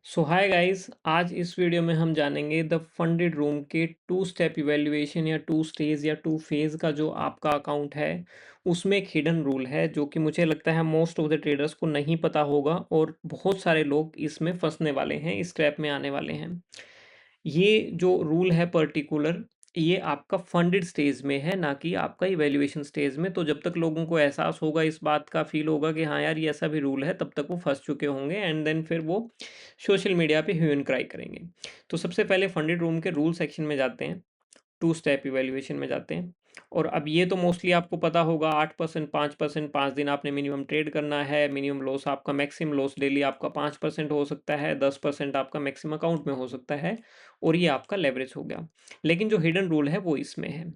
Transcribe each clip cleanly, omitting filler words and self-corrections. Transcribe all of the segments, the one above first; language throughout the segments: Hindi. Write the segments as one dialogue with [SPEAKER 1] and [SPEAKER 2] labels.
[SPEAKER 1] सो हाय गाइस, आज इस वीडियो में हम जानेंगे द फंडेड रूम के टू स्टेप इवैल्यूएशन या टू स्टेज या टू फेज का जो आपका अकाउंट है उसमें एक हिडन रूल है जो कि मुझे लगता है मोस्ट ऑफ द ट्रेडर्स को नहीं पता होगा और बहुत सारे लोग इसमें फंसने वाले हैं, इस ट्रैप में आने वाले हैं। ये जो रूल है पर्टिकुलर, ये आपका फंडेड स्टेज में है, ना कि आपका इवैल्यूएशन स्टेज में। तो जब तक लोगों को एहसास होगा, इस बात का फील होगा कि हाँ यार ये ऐसा भी रूल है, तब तक वो फंस चुके होंगे एंड देन फिर वो सोशल मीडिया पे ह्यू एंड क्राई करेंगे। तो सबसे पहले फंडेड रूम के रूल सेक्शन में जाते हैं, टू स्टेप इवैल्यूएशन में जाते हैं। और अब ये तो मोस्टली आपको पता होगा, 8%, 5%, 5 दिन आपने मिनिमम ट्रेड करना है। मिनिमम लॉस आपका, मैक्सिमम लॉस डेली आपका 5% हो सकता है, 10% आपका मैक्सिमम अकाउंट में हो सकता है, और ये आपका लेवरेज हो गया। लेकिन जो हिडन रूल है वो इसमें है,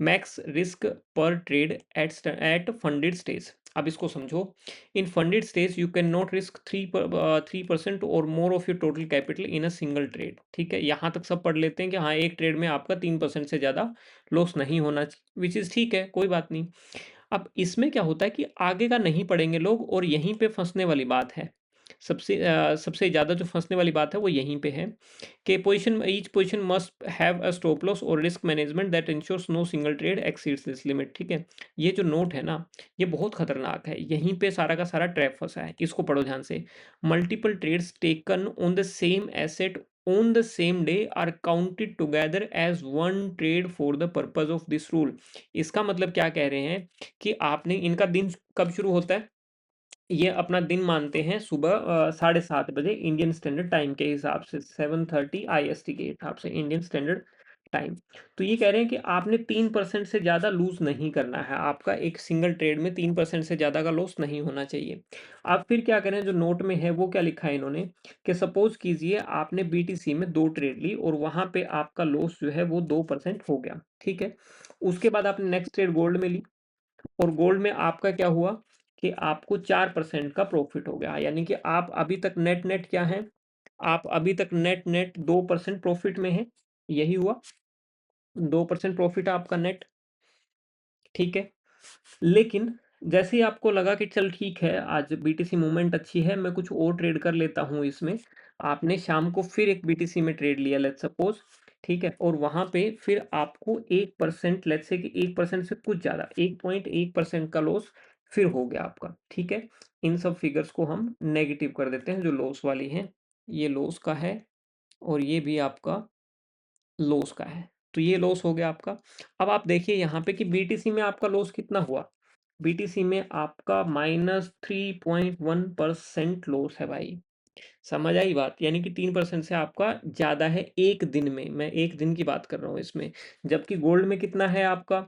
[SPEAKER 1] मैक्स रिस्क पर ट्रेड एट फंडेड स्टेज। अब इसको समझो, in funded stage you can not risk 3% or more of your total capital in a single trade. ठीक है, यहाँ तक सब पढ़ लेते हैं कि हाँ एक ट्रेड में आपका 3% से ज़्यादा लॉस नहीं होना चाहिए, विच इज़ ठीक है, कोई बात नहीं। अब इसमें क्या होता है कि आगे का नहीं पढ़ेंगे लोग, और यहीं पे फंसने वाली बात है। सबसे ज़्यादा जो फंसने वाली बात है वो यहीं पे है कि position, each position must have a stop loss और risk management that ensures no single trade exceeds this limit. ठीक है, ये जो नोट है ना, ये बहुत खतरनाक है, यहीं पे सारा का सारा ट्रैप फंसा है, इसको पढ़ो ध्यान से। Multiple trades taken on the same asset on the same day are counted together as one trade for the purpose of this rule। इसका मतलब क्या कह रहे हैं कि आपने, इनका दिन कब शुरू होता है, ये अपना दिन मानते हैं सुबह 7:30 बजे इंडियन स्टैंडर्ड टाइम के हिसाब से, 7:30 IST के हिसाब से, इंडियन स्टैंडर्ड टाइम। तो ये कह रहे हैं कि आपने 3% से ज़्यादा लूज नहीं करना है, आपका एक सिंगल ट्रेड में 3% से ज़्यादा का लॉस नहीं होना चाहिए। आप फिर क्या करें, जो नोट में है वो क्या लिखा है इन्होंने, कि सपोज कीजिए आपने BTC में 2 ट्रेड ली और वहां पे आपका लॉस जो है वो 2% हो गया। ठीक है, उसके बाद आपने नेक्स्ट ट्रेड गोल्ड में ली, और गोल्ड में आपका क्या हुआ कि आपको 4% का प्रॉफिट हो गया। यानी कि आप अभी तक नेट नेट क्या है, आप अभी तक नेट नेट 2% प्रॉफिट में है, यही हुआ, 2% प्रॉफिट है आपका नेट। ठीक है, लेकिन जैसे ही आपको लगा कि चल ठीक है, आज BTC मूवमेंट अच्छी है, मैं कुछ और ट्रेड कर लेता हूँ इसमें, आपने शाम को फिर एक BTC में ट्रेड लिया लेट्स सपोज। ठीक है, और वहां पे फिर आपको 1%, लेट्स से कि 1% से कुछ ज्यादा, 1.1% का लॉस फिर हो गया आपका। ठीक है, इन सब फिगर्स को हम नेगेटिव कर देते हैं, जो लॉस वाली हैं, ये लॉस का है और ये भी आपका लॉस का है। तो ये लॉस हो गया आपका। अब आप देखिए यहाँ पे कि BTC में आपका लॉस कितना हुआ, BTC में आपका -3.1% लॉस है भाई। समझ आई बात, यानी कि 3% से आपका ज्यादा है एक दिन में, मैं एक दिन की बात कर रहा हूँ इसमें। जबकि गोल्ड में कितना है आपका,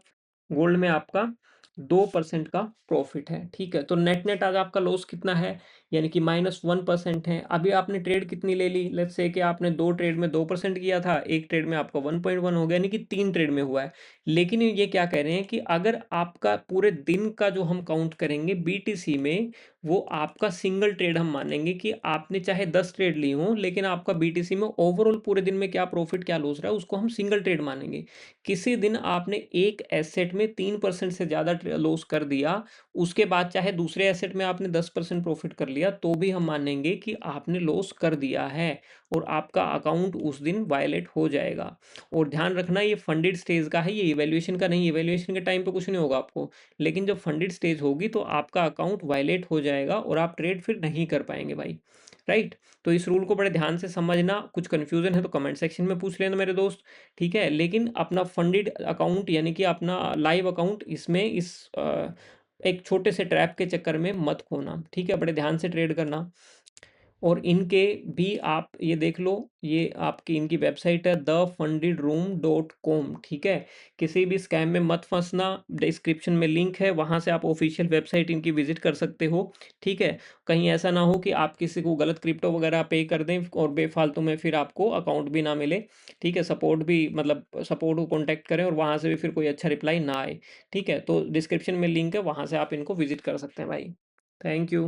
[SPEAKER 1] गोल्ड में आपका 2% का प्रॉफिट है। ठीक है, तो नेट नेट आज आपका लॉस कितना है, यानी कि -1% है। अभी आपने ट्रेड कितनी ले ली, लेट्स से कि आपने 2 ट्रेड में 2% किया था, एक ट्रेड में आपका 1.1 हो गया, यानी कि 3 ट्रेड में हुआ है। लेकिन ये क्या कह रहे हैं कि अगर आपका पूरे दिन का जो हम काउंट करेंगे BTC में, वो आपका सिंगल ट्रेड हम मानेंगे कि आपने चाहे 10 ट्रेड ली हो, लेकिन आपका BTC में ओवरऑल पूरे दिन में क्या प्रॉफिट क्या लॉस रहा है उसको हम सिंगल ट्रेड मानेंगे। किसी दिन आपने एक एसेट में 3% से ज़्यादा लॉस कर दिया, उसके बाद चाहे दूसरे एसेट में आपने 10% प्रॉफिट कर लिया, तो भी हम मानेंगे कि आपने लॉस कर दिया है और आपका अकाउंट उस दिन वायलेट हो जाएगा। और ध्यान रखना, ये फंडेड स्टेज का है, ये इवैल्यूएशन का नहीं। इवैल्यूएशन के टाइम पे कुछ नहीं होगा आपको, लेकिन जब फंडेड स्टेज होगी तो आपका अकाउंट वायलेट हो जाएगा और आप ट्रेड फिर नहीं कर पाएंगे भाई। राइट, तो इस रूल को बड़े ध्यान से समझना, कुछ कंफ्यूजन है तो कमेंट सेक्शन में पूछ लेना मेरे दोस्त। ठीक है, लेकिन अपना फंडेड अकाउंट यानी कि अपना लाइव अकाउंट इसमें एक छोटे से ट्रैप के चक्कर में मत खोना। ठीक है, बड़े ध्यान से ट्रेड करना। और इनके भी आप ये देख लो, ये आपकी इनकी वेबसाइट है thefundedroom.com। ठीक है, किसी भी स्कैम में मत फंसना, डिस्क्रिप्शन में लिंक है, वहां से आप ऑफिशियल वेबसाइट इनकी विजिट कर सकते हो। ठीक है, कहीं ऐसा ना हो कि आप किसी को गलत क्रिप्टो वगैरह पे कर दें और बेफालतू में फिर आपको अकाउंट भी ना मिले। ठीक है, सपोर्ट भी, मतलब सपोर्ट को कॉन्टैक्ट करें और वहां से भी फिर कोई अच्छा रिप्लाई ना आए। ठीक है, तो डिस्क्रिप्शन में लिंक है, वहां से आप इनको विजिट कर सकते हैं भाई। Thank you.